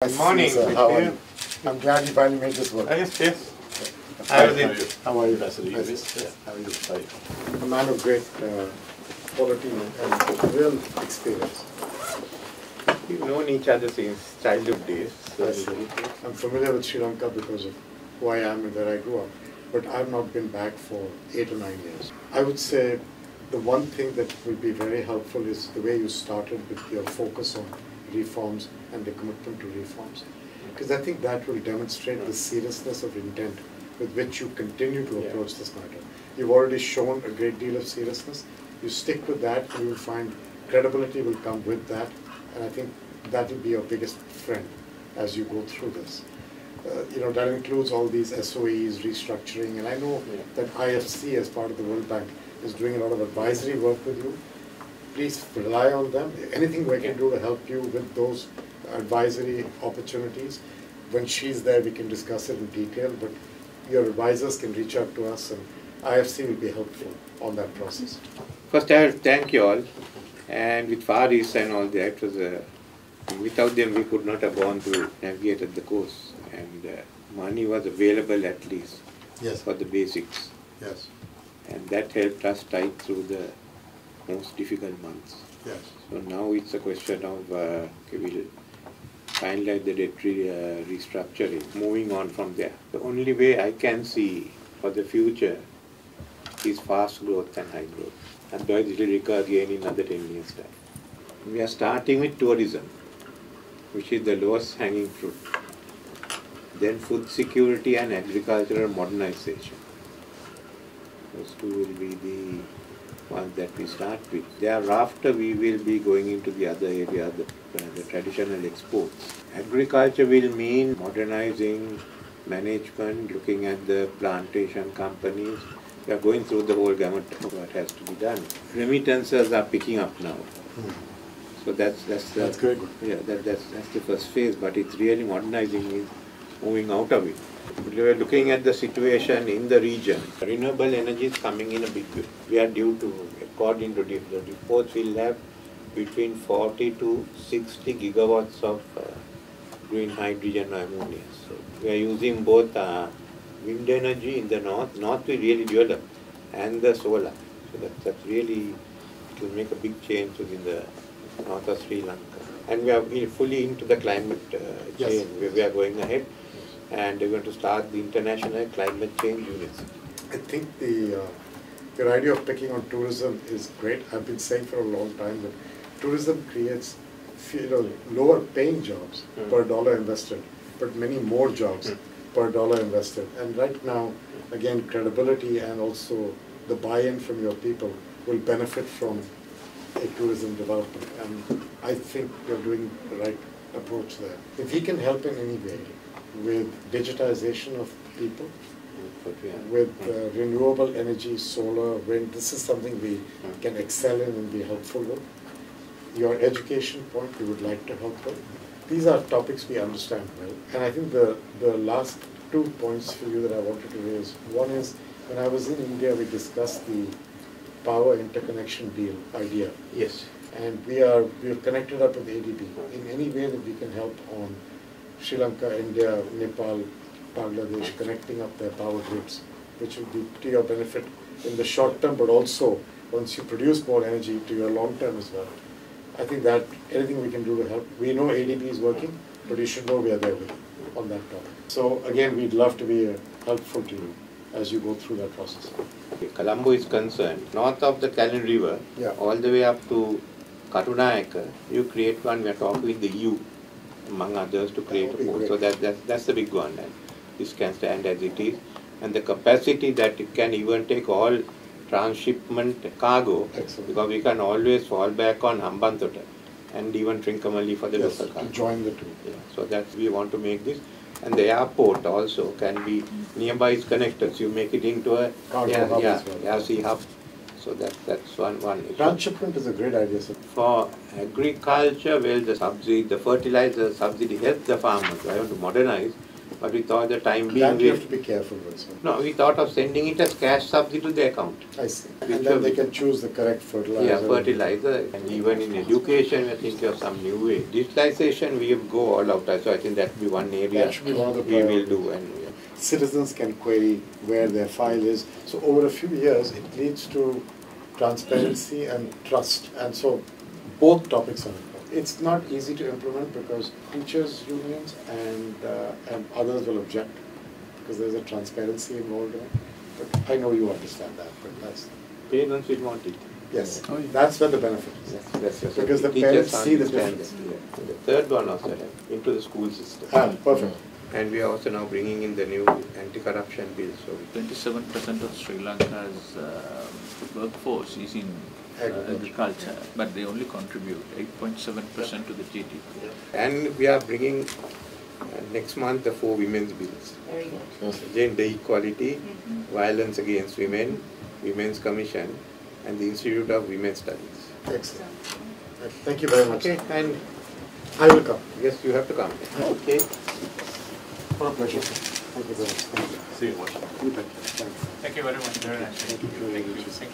Good morning. How are you? I'm glad you finally made this work. Yes, yes. How are you? How are you? How are you? A man of great quality and real experience. We've known each other since childhood days. So I'm familiar with Sri Lanka because of who I am and where I grew up, but I've not been back for 8 or 9 years. I would say the one thing that will be very helpful is the way you started with your focus on reforms and the commitment to reforms. Because I think that will demonstrate the seriousness of intent with which you continue to approach this matter. You've already shown a great deal of seriousness. You stick with that, you will find credibility will come with that, and I think that will be your biggest friend as you go through this. That includes all these SOEs, restructuring, and I know that IFC as part of the World Bank is doing a lot of advisory work with you. Please rely on them. Anything we can do to help you with those advisory opportunities, when she's there we can discuss it in detail, but your advisors can reach out to us and IFC will be helpful on that process. first I have to thank you all, and with Far East and all that, without them we could not have gone to navigate the course, and money was available at least for the basics. Yes. And that helped us tide through the most difficult months. Yes. So now it's a question of we'll finalize the debt restructuring, moving on from there. The only way I can see for the future is fast growth and high growth. Otherwise it will recur again in another 10 years' time. We are starting with tourism, which is the lowest hanging fruit. Then food security and agricultural modernization. Those two will be the ones that we start with. Thereafter we will be going into the other area, the traditional exports. Agriculture will mean modernizing management, looking at the plantation companies. We are going through the whole gamut of what has to be done. Remittances are picking up now. So that's good. Yeah, that's the first phase, but it's really modernizing, is moving out of it. We are looking at the situation in the region. Renewable energy is coming in a big way. We are due to, according to the reports, we'll have between 40 to 60 gigawatts of green hydrogen or ammonia. So we are using both wind energy in the north we really developed, and the solar. So that's really, it will make a big change within the north of Sri Lanka. And we are fully into the climate change. We are going ahead. And we're going to start the International Climate Change University. I think your idea of picking on tourism is great. I've been saying for a long time that tourism creates lower paying jobs per dollar invested, but many more jobs per dollar invested. And right now, again, credibility and also the buy-in from your people will benefit from a tourism development. And I think you're doing the right approach there. If we can help in any way, with digitization of people, with renewable energy, solar, wind, this is something we can excel in and be helpful with. Your education point, we would like to help with. These are topics we understand well. And I think the last 2 points for you that I wanted to raise. One is, when I was in India, we discussed the power interconnection deal idea. Yes. And we have connected up with ADB. In any way that we can help on Sri Lanka, India, Nepal, Bangladesh, connecting up their power grids, which will be to your benefit in the short term, but also once you produce more energy to your long term as well. I think that anything we can do to help. We know ADB is working, but you should know we are there with you on that topic. So again, we'd love to be helpful to you as you go through that process. Colombo is concerned, north of the Kalin River, all the way up to Karunayaka, you create one. We are talking with the EU, among others, to create a port. So that's the big one, and this can stand as it is. And the capacity that it can even take all transshipment cargo, because we can always fall back on Hambantota and even Trincomalee for the local cargo. To join the two. Yeah. So that's, we want to make this. And the airport also can be nearby is connected. So you make it into a sea hub. So that's one issue. Transshipment is a great idea, sir. For agriculture, well, the fertilizer subsidy helps the farmers. I want to modernize, But we thought the time being... That you have to be careful with. So. No, we thought of sending it as cash subsidy to the account. I see. And then they can choose the correct fertilizer. Yeah, fertilizer. And even in education, we are thinking of some new way. Digitalization, we have go all out. So I think that will be one area That should be one of the we will do. And citizens can query where their file is. So over a few years, it leads to transparency and trust. And so both topics are important. It's not easy to implement because teachers' unions and others will object because there's a transparency involved in it. But I know you understand that, but that's... Parents will want it. Yes, that's where the benefit is. Yes, because the parents see the difference. Yeah. The third one also, into the school system. Perfect. And we are also now bringing in the new anti-corruption bill. So 27% of Sri Lanka's workforce is in agriculture, but they only contribute 8.7% to the GDP. And we are bringing next month the 4 women's bills. Very good. Gender equality, violence against women, Women's Commission, and the Institute of Women's Studies. Excellent. Thank you very much. Okay, and I will come. yes, you have to come. Okay. For a pleasure. Thank you very much. Thank you. See you. Thank you. Thank you very much. Very nice. Thank you. Thank you.